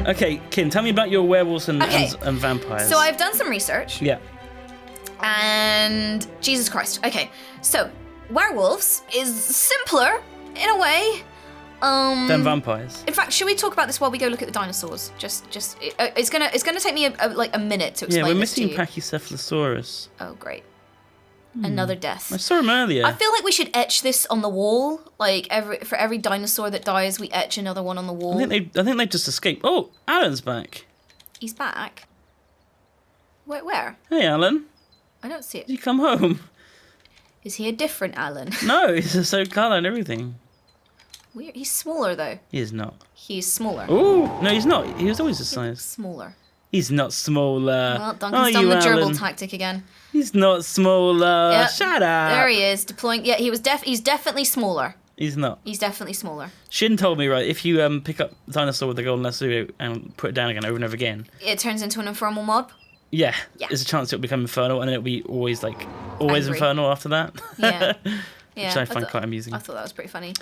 Okay, Kim, tell me about your werewolves and vampires. So I've done some research. Yeah. And Jesus Christ. Okay, so werewolves is simpler in a way. Than vampires. In fact, should we talk about this while we go look at the dinosaurs? It's gonna take me a minute to explain. Yeah, we're this to missing you. Pachycephalosaurus. Oh, great. Another death. I saw him earlier. I feel like we should etch this on the wall. Like for every dinosaur that dies, we etch another one on the wall. I think they just escaped. Oh, Alan's back. He's back. Where? Hey, Alan. I don't see it. Did you come home? Is he a different Alan? No, he's the same colour and everything. Weird. He's smaller though. He is not. He's smaller. Oh, no, he's not. He was always this size. Smaller. He's not smaller. Well, Duncan's done the gerbil tactic again. He's not smaller. Yep. Shut up. There he is, deploying. Yeah, he's definitely smaller. He's not. He's definitely smaller. Shin told me, right, if you pick up dinosaur with the golden lasso and put it down again over and over again. It turns into an infernal mob. Yeah. There's a chance it'll become infernal and then it'll be always Angry. infernal after that. Yeah. Which I find quite amusing. I thought that was pretty funny.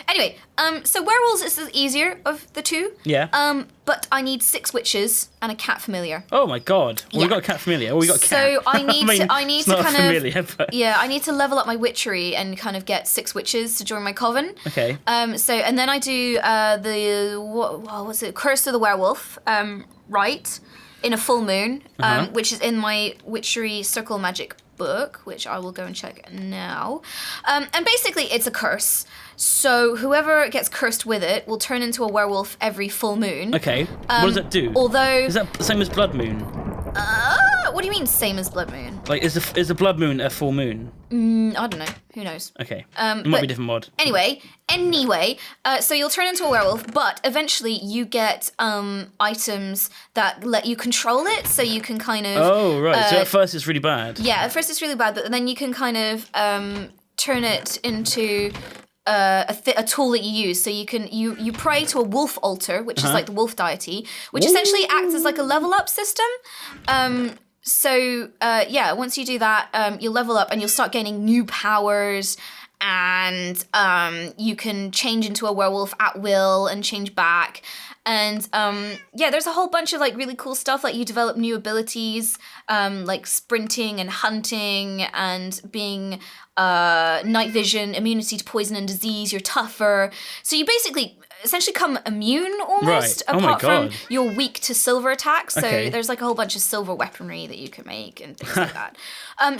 Anyway, so werewolves is the easier of the two. Yeah. But I need 6 witches and a cat familiar. Oh my god. Well, we got a cat familiar. We got a cat. So I need to kind familiar, but... Yeah, I need to level up my witchery and kind of get 6 witches to join my coven. Okay. And then I do what was it? Curse of the Werewolf, right, in a full moon, which is in my witchery circle magic book, which I will go and check now. And basically it's a curse. So whoever gets cursed with it will turn into a werewolf every full moon. Okay. What does that do? Although... Is that the same as blood moon? What do you mean same as blood moon? Like, is a blood moon a full moon? I don't know. Who knows? Okay. It might be a different mod. Anyway, so you'll turn into a werewolf, but eventually you get items that let you control it, so you can kind of... Oh, right. So at first it's really bad. Yeah, at first it's really bad, but then you can kind of turn it into... a tool that you use, so you pray to a wolf altar, which is like the wolf deity, which essentially acts as like a level up system. Once you do that, you'll level up and you'll start gaining new powers, and you can change into a werewolf at will and change back. And there's a whole bunch of like really cool stuff. Like you develop new abilities, like sprinting and hunting and being night vision, immunity to poison and disease. You're tougher. So you basically essentially become immune almost, right. apart from you're weak to silver attacks. So there's like a whole bunch of silver weaponry that you can make and things like that.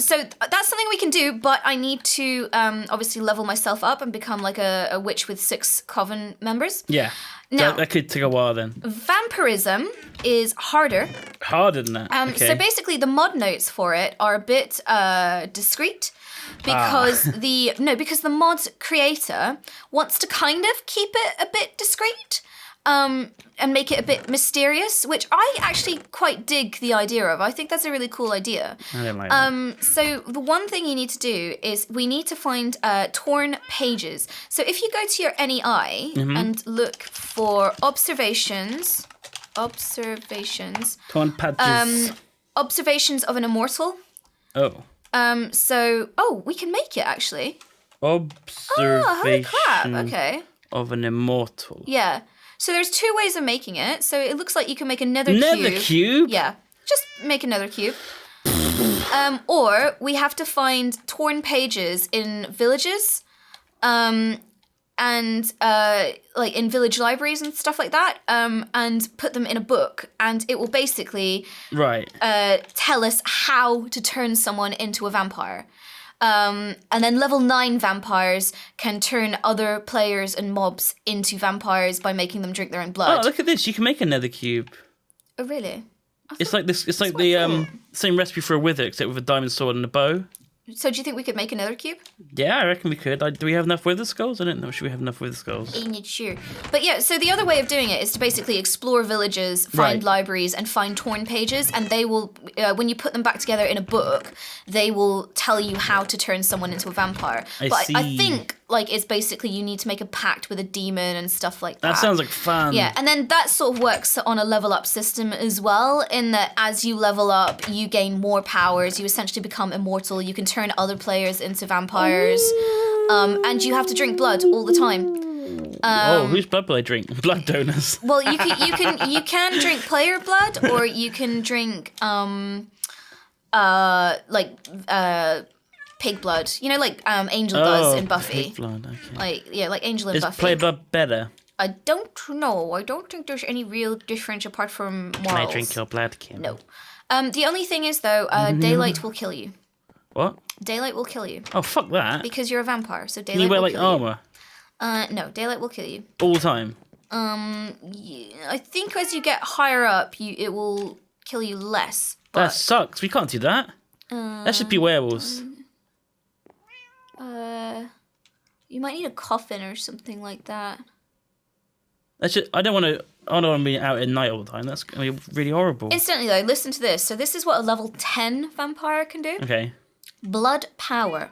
So that's something we can do, but I need to obviously level myself up and become like a witch with 6 coven members. Yeah. Now, that could take a while then. Vampirism is harder. Harder than that. So basically, the mod notes for it are a bit discreet because because the mod creator wants to kind of keep it a bit discreet. And make it a bit mysterious, which I actually quite dig the idea of. I think that's a really cool idea. I don't like that. So the one thing you need to do is we need to find torn pages. So if you go to your NEI and look for observations. Torn pages. Observations of an immortal. Oh. We can make it actually. Observation holy crap. Okay. of an immortal. Yeah. So there's 2 ways of making it. So it looks like you can make another cube. Yeah. Just make another cube. Or we have to find torn pages in villages, and like in village libraries and stuff like that, and put them in a book, and it will basically tell us how to turn someone into a vampire. And then level 9 vampires can turn other players and mobs into vampires by making them drink their own blood. Oh, look at this. You can make a nether cube. Oh, really? It's like this. It's like the same recipe for a wither, except with a diamond sword and a bow. So do you think we could make another cube? Yeah, I reckon we could. Do we have enough wither skulls? I don't know. Should we have enough wither skulls? I'm not sure. But yeah, so the other way of doing it is to basically explore villages, find libraries, and find torn pages, and they will, when you put them back together in a book, they will tell you how to turn someone into a vampire. I think like it's basically you need to make a pact with a demon and stuff like that. That sounds like fun. Yeah, and then that sort of works on a level up system as well, in that as you level up, you gain more powers, you essentially become immortal, you can turn other players into vampires, and you have to drink blood all the time. Whose blood will I drink? Blood donors. Well, you can drink player blood, or you can drink pig blood. You know, like Angel does in Buffy. Pig blood. Okay. Like Angel in Buffy. Is player blood better? I don't know. I don't think there's any real difference apart from morals. Can I drink your blood, Kim? No. The only thing is though, daylight will kill you. What? Daylight will kill you. Oh, fuck that. Because you're a vampire, so daylight Can you wear will like kill armor? You. No, daylight will kill you. All the time? Yeah, I think as you get higher up, it will kill you less. But, That sucks. We can't do that. That should be werewolves. You might need a coffin or something like that. I don't want to be out at night all the time. That's going to be really horrible. Instantly though, listen to this. So this is what a level 10 vampire can do. Okay. Blood power.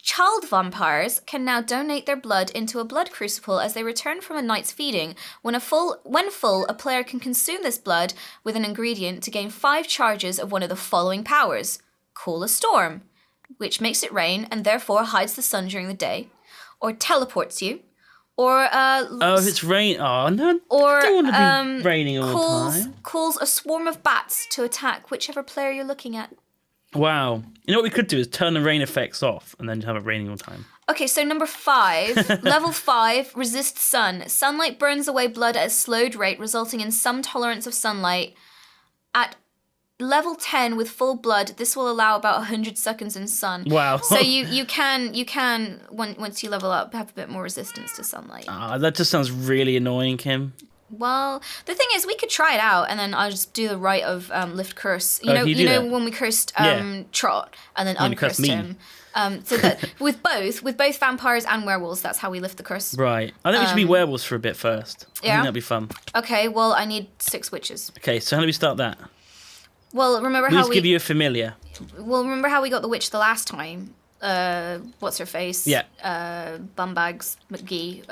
Child vampires can now donate their blood into a blood crucible as they return from a night's feeding. When full, a player can consume this blood with an ingredient to gain 5 charges of one of the following powers. Cool a storm, which makes it rain and therefore hides the sun during the day, or teleports you, or if it's rain, no, or I don't want to be raining all the time. Calls a swarm of bats to attack whichever player you're looking at. Wow. You know what we could do is turn the rain effects off and then have it raining all the time. Okay, so number 5, level 5, resist sun. Sunlight burns away blood at a slowed rate, resulting in some tolerance of sunlight. At level 10 with full blood, this will allow about 100 seconds in sun. Wow. So you can once you level up, have a bit more resistance to sunlight. That just sounds really annoying, Kim. Well, the thing is, we could try it out, and then I'll just do the rite of lift curse. You know when we cursed Trot, and then uncursed him. So that with both vampires and werewolves, that's how we lift the curse. Right. I think we should be werewolves for a bit first. I think that'd be fun. Okay. Well, I need 6 witches. Okay. So how do we start that? Well, remember We'll how just give you a familiar. Well, remember how we got the witch the last time? What's her face? Yeah. Bumbags McGee.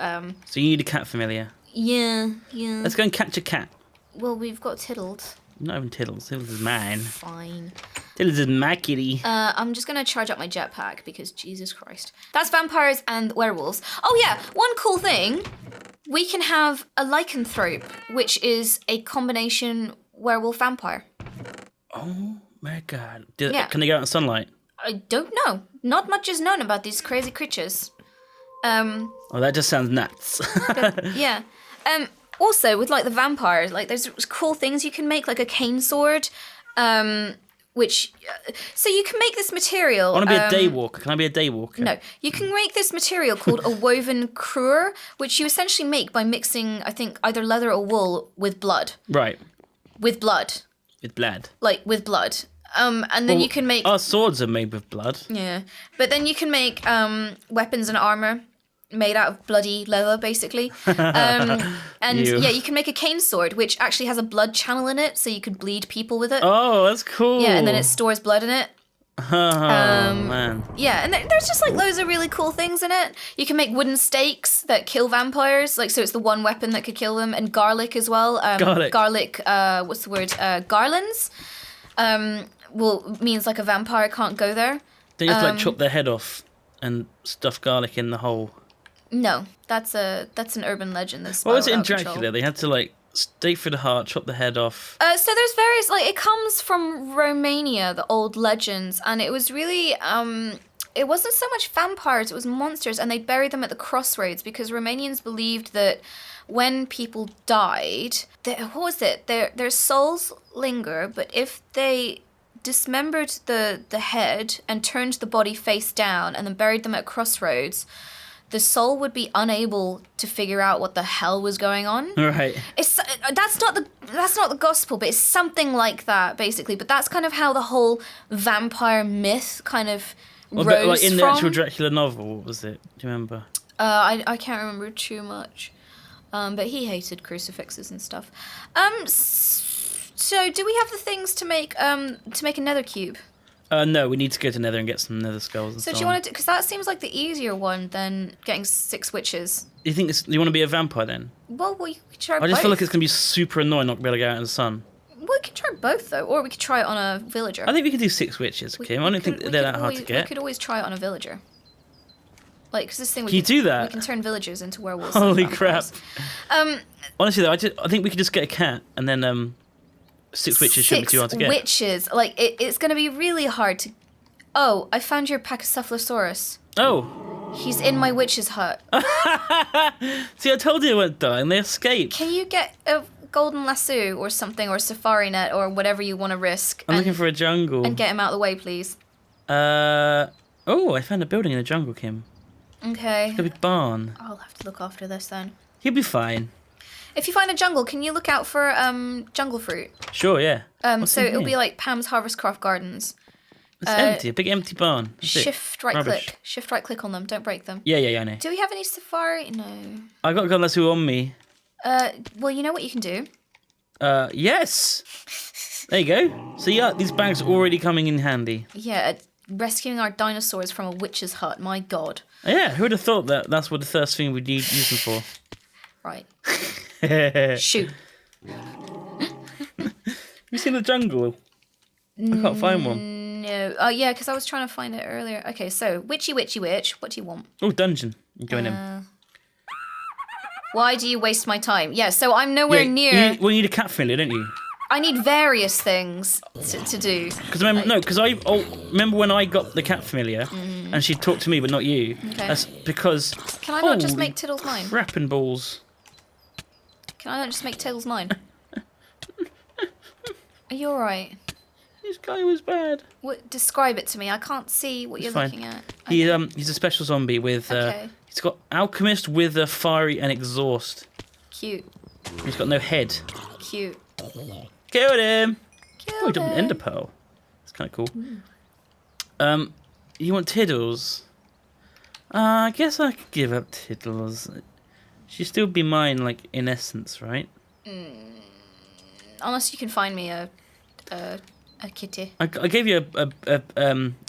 So you need a cat familiar. Yeah. Let's go and catch a cat. Well, we've got Tiddled. Not even Tiddles. Tiddles is mine. Fine. Tiddles is my kitty. I'm just going to charge up my jetpack because Jesus Christ. That's vampires and werewolves. Oh yeah, one cool thing. We can have a Lycanthrope, which is a combination werewolf-vampire. Oh my god. Can they go out in sunlight? I don't know. Not much is known about these crazy creatures. Oh, that just sounds nuts. Yeah. Also, with like the vampires, like there's cool things you can make, like a cane sword, which so you can make this material. I want to be a daywalker. Can I be a daywalker? No, you can make this material called a woven cruer, which you essentially make by mixing, I think, either leather or wool with blood. Right. With blood. With blood. Like with blood. And then you can make. Our swords are made with blood. Yeah, but then you can make weapons and armor made out of bloody leather, basically. And yeah, you can make a cane sword, which actually has a blood channel in it, so you could bleed people with it. Oh, that's cool. Yeah, and then it stores blood in it. Man. Yeah, and there's just like loads of really cool things in it. You can make wooden stakes that kill vampires, like so it's the one weapon that could kill them, and garlic as well. Garlic. What's the word? Garlands. Means like a vampire can't go there. Don't you have to like chop their head off and stuff garlic in the hole? No, that's an urban legend. What was it in Dracula? They had to like stake through the heart, chop the head off. So there's various, like, it comes from Romania, the old legends, and it was really, it wasn't so much vampires, it was monsters, and they'd bury them at the crossroads because Romanians believed that when people died, their souls linger, but if they dismembered the head and turned the body face down and then buried them at crossroads, the soul would be unable to figure out what the hell was going on. Right. That's not the gospel, but it's something like that, basically. But that's kind of how the whole vampire myth kind of rose but like in from. the actual Dracula novel, what was it? Do you remember? I can't remember too much. But he hated crucifixes and stuff. So do we have the things to make a nether cube? No, we need to go to Nether and get some Nether skulls and so do you want to? Because that seems like the easier one than getting 6 witches. You think you want to be a vampire then? Well, you could try both. I just feel like it's going to be super annoying not to be able to go out in the sun. Well, we could try both, though. Or we could try it on a villager. I think we could do 6 witches, Kim. I don't think they're that hard to get. We could always try it on a villager. Like, because this thing... Can you do that? We can turn villagers into werewolves. Holy and crap. vampires. Honestly, though, I think we could just get a cat and then 6 witches shouldn't be too hard to get. 6 witches. Like, it's going to be really hard to... Oh, I found your Pachycephalosaurus. Oh. He's in my witch's hut. See, I told you they weren't dying. They escaped. Can you get a golden lasso or something, or a safari net, or whatever you want to risk? I'm looking for a jungle. And get him out of the way, please. Oh, I found a building in a jungle, Kim. Okay. It's a big barn. I'll have to look after this then. He'll be fine. If you find a jungle, can you look out for jungle fruit? Sure, yeah. What's So in it'll here? be like Pam's Harvest Craft Gardens. It's empty. A big empty barn. That's it. Shift right Rubbish. click. Shift right click on them. Don't break them. Yeah, I know. Do we have any safari? No. I got Godless who on me. Well, you know what you can do? Yes. There you go. So yeah, these bags are already coming in handy. Yeah, rescuing our dinosaurs from a witch's hut. My God. Yeah, who would have thought that that's what the first thing we'd use them for? Right. Have Shoot. you seen the jungle? I can't find one. No. Oh, yeah, because I was trying to find it earlier. Okay, so witchy witch. What do you want? Oh, dungeon. I'm going in. Why do you waste my time? Yeah, so I'm nowhere near. You need a cat familiar, don't you? I need various things to do. Because remember when I got the cat familiar and she talked to me but not you. Okay. That's because. Can I not just make Tiddles mine? Rapping balls. Can I not just make Tiddles mine? Are you alright? This guy was bad. Describe it to me. I can't see what It's you're fine. looking at. He's a special zombie with. Okay. He's got alchemist with a fiery and exhaust. Cute. He's got no head. Cute. Killed him. Cute. Oh, he got an ender pearl. That's kind of cool. You want Tiddles? I guess I could give up Tiddles. She'd still be mine, like in essence, right? Unless you can find me a kitty. I gave you a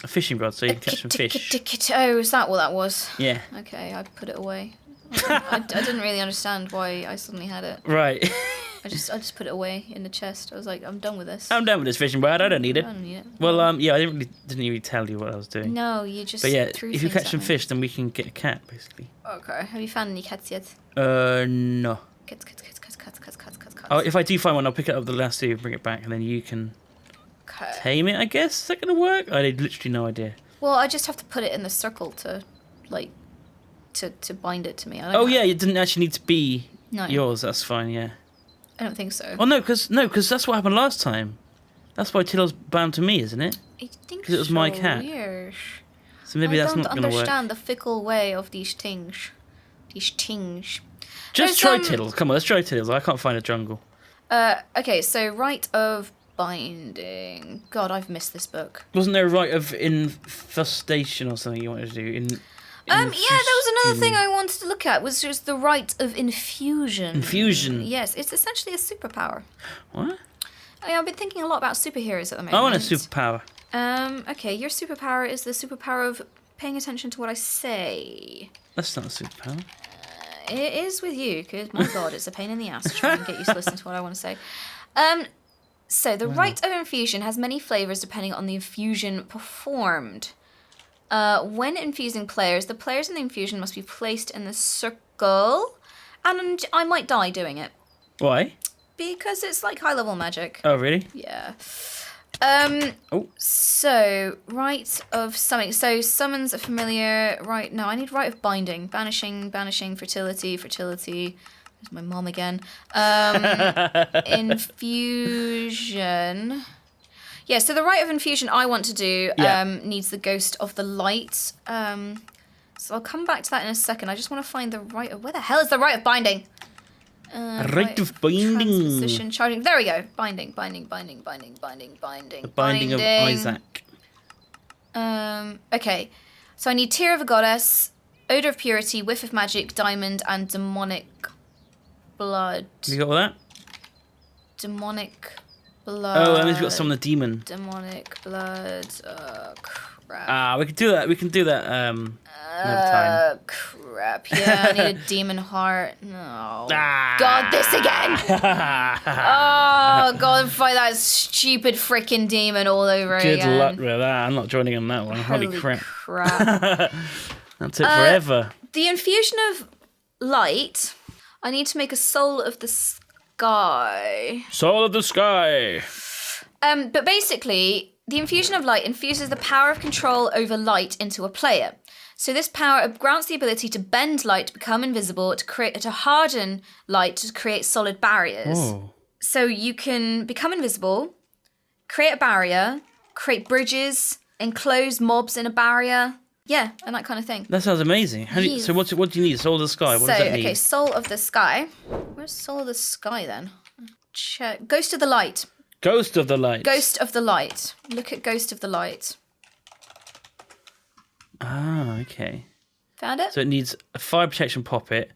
fishing rod so you can catch some fish. Oh, is that what that was? Yeah. Okay, I put it away. I didn't really understand why I suddenly had it. Right. I just put it away in the chest. I was like, I'm done with this. I'm done with this fishing rod. I don't need I it. don't need it. Well, yeah, I didn't really tell you what I was doing. No, you just. But yeah, threw if you things catch at some me. fish, then we can get a cat, basically. Okay. Have you found any cats yet? No. Cats. Oh, if I do find one, I'll pick it up the last two, bring it back, and then you can Okay. tame it, I guess. Is that going to work? I had literally no idea. Well, I just have to put it in the circle to, like, to bind it to me. Oh, yeah, it didn't actually need to be No. yours. That's fine, yeah. I don't think so. Oh, no, because that's what happened last time. That's why Tiddle's bound to me, isn't it? I think 'Cause it was my cat. Yes. So maybe that's not I going don't to work. understand the fickle way of these things. Just try Tiddles. Come on, let's try Tiddles. I can't find a jungle. Okay, so rite of binding. God, I've missed this book. Wasn't there a rite of infestation or something you wanted to do? Yeah, there was another thing I wanted to look at, was just the rite of infusion. Infusion? Yes, it's essentially a superpower. What? I've been thinking a lot about superheroes at the moment. I want a superpower. Okay, your superpower is the superpower of paying attention to what I say. That's not a superpower. It is with you, because, my God, it's a pain in the ass to try and get you to listen to what I want to say. So, the rite of infusion has many flavors depending on the infusion performed. When infusing players, the players in the infusion must be placed in the circle, and I might die doing it. Why? Because it's like high-level magic. Oh, really? Yeah. Oh. So, rite of summoning. So, summons a familiar. Right, no, I need rite of binding. Banishing, fertility. There's my mom again. Infusion. Yeah, so the rite of infusion I want to do needs the ghost of the light. So I'll come back to that in a second. I just want to find the rite of... Where the hell is the rite of binding? Rite of binding. Transposition, charging. There we go. Binding. The binding of Isaac. Okay. So I need Tear of a Goddess, Odor of Purity, Whiff of Magic, Diamond, and Demonic Blood. You got all that? Demonic Blood. Oh, that means we got some of the demon. Demonic Blood. Crap. We can do that. We can do that another time. Crap. Yeah, I need a demon heart. No. Ah. God, this again. Oh, God, fight that stupid freaking demon all over Good again. luck with that. I'm not joining on that one. Holy crap. That took forever. The Infusion of Light. I need to make a Soul of the Sky. Soul of the Sky. But basically, the Infusion of Light infuses the power of control over light into a player. So this power grants the ability to bend light to become invisible, to harden light to create solid barriers. Oh. So you can become invisible, create a barrier, create bridges, enclose mobs in a barrier. Yeah, and that kind of thing. That sounds amazing. So what do you need? Soul of the Sky. What does that need? Okay, Soul of the Sky. Where's Soul of the Sky then? Check. Ghost of the Light. Ghost of the Light. Ghost of the Light. Look at Ghost of the Light. Ah, okay. Found it? So it needs a fire protection poppet,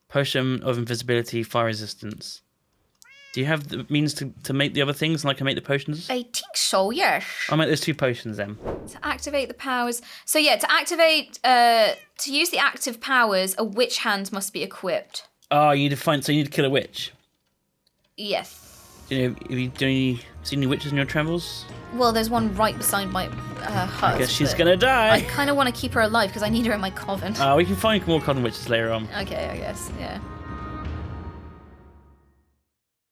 potion of invisibility, fire resistance. Do you have the means to make the other things, and I can make the potions? I think so, yes. I'll make those 2 potions then. To activate the powers. So yeah, to activate, to use the active powers, a witch hand must be equipped. Oh, you need to kill a witch. Yes. Do you see any witches in your travels? Well, there's one right beside my hut. I guess she's but gonna die. I kind of want to keep her alive because I need her in my coven. We can find more common witches later on. Okay, I guess, yeah.